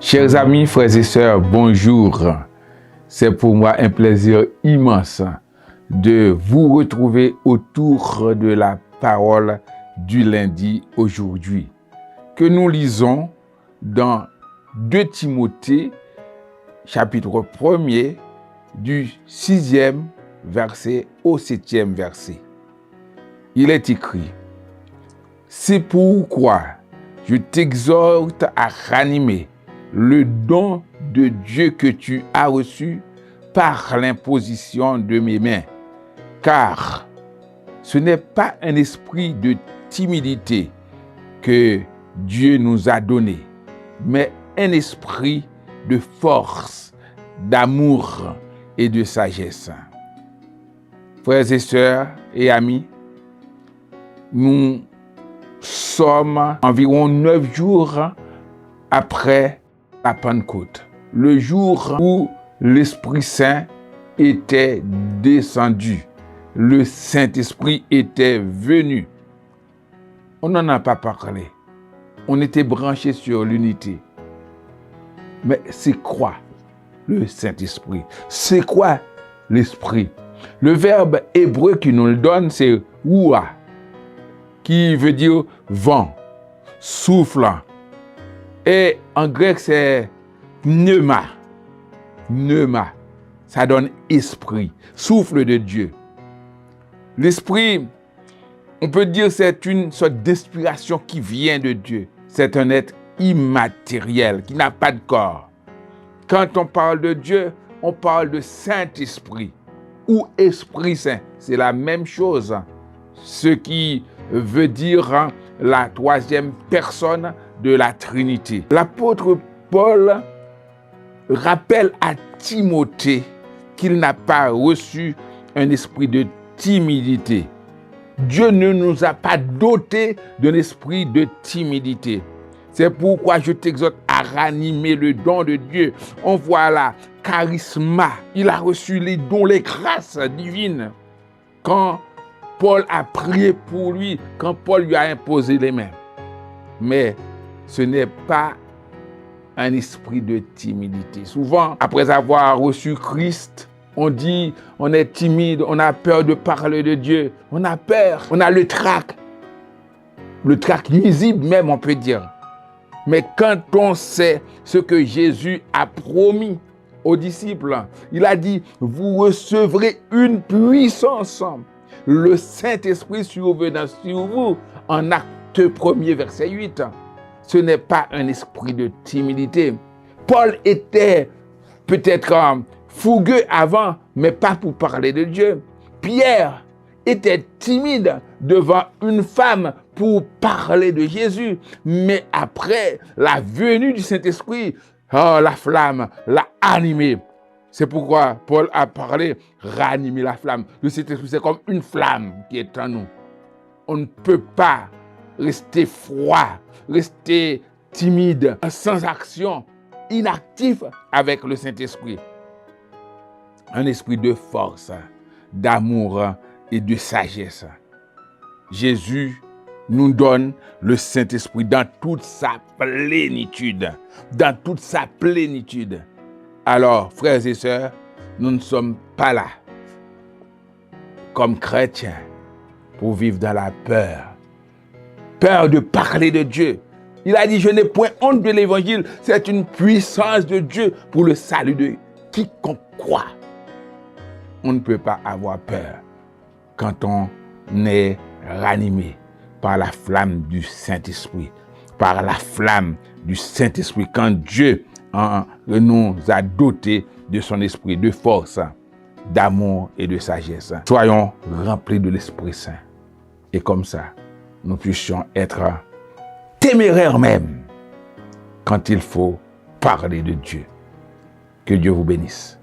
Chers amis, frères et sœurs, bonjour. C'est pour moi un plaisir immense de vous retrouver autour de la parole du lundi aujourd'hui, que nous lisons dans 2 Timothée, chapitre 1er, du 6e verset au 7e verset. Il est écrit: c'est pourquoi je t'exhorte à ranimer le don de Dieu que tu as reçu par l'imposition de mes mains. Car ce n'est pas un esprit de timidité que Dieu nous a donné, mais un esprit de force, d'amour et de sagesse. Frères et sœurs et amis, nous sommes environ 9 jours après la Pentecôte, le jour où l'Esprit Saint était descendu, le Saint-Esprit était venu. On n'en a pas parlé. On était branchés sur l'unité. Mais c'est quoi le Saint-Esprit? C'est quoi l'Esprit? Le verbe hébreu qui nous le donne, c'est ouah, qui veut dire vent, soufflant. Et en grec, c'est pneuma. Pneuma. Ça donne esprit, souffle de Dieu. L'esprit, on peut dire, c'est une sorte d'inspiration qui vient de Dieu. C'est un être immatériel, qui n'a pas de corps. Quand on parle de Dieu, on parle de Saint-Esprit ou Esprit Saint. C'est la même chose. Ce qui veut dire la 3e personne de la Trinité. L'apôtre Paul rappelle à Timothée qu'il n'a pas reçu un esprit de timidité. Dieu ne nous a pas dotés d'un esprit de timidité. C'est pourquoi je t'exhorte à ranimer le don de Dieu. On voit là, charisma. Il a reçu les dons, les grâces divines. Quand Paul a prié pour lui, quand Paul lui a imposé les mains. Mais ce n'est pas un esprit de timidité. Souvent, après avoir reçu Christ, on dit, on est timide, on a peur de parler de Dieu, on a peur, on a le trac nuisible même, on peut dire. Mais quand on sait ce que Jésus a promis aux disciples, il a dit, vous recevrez une puissance, le Saint-Esprit survenant sur vous, en Actes 1er, verset 8. Ce n'est pas un esprit de timidité. Paul était peut-être fougueux avant, mais pas pour parler de Dieu. Pierre était timide devant une femme pour parler de Jésus. Mais après la venue du Saint-Esprit, la flamme l'a animé. C'est pourquoi Paul a parlé, ranimer la flamme. Le Saint-Esprit, c'est comme une flamme qui est en nous. On ne peut pas rester froid, rester timide, sans action, inactif avec le Saint-Esprit. Un esprit de force, d'amour et de sagesse. Jésus nous donne le Saint-Esprit dans toute sa plénitude. Dans toute sa plénitude. Alors, frères et sœurs, nous ne sommes pas là comme chrétiens pour vivre dans la peur. Peur de parler de Dieu. Il a dit, je n'ai point honte de l'évangile. C'est une puissance de Dieu pour le salut de quiconque croit. On ne peut pas avoir peur quand on est ranimé par la flamme du Saint-Esprit. Par la flamme du Saint-Esprit. Quand Dieu nous a dotés de son esprit, de force, d'amour et de sagesse. Soyons remplis de l'Esprit Saint. Et comme ça, nous puissions être téméraires même quand il faut parler de Dieu. Que Dieu vous bénisse.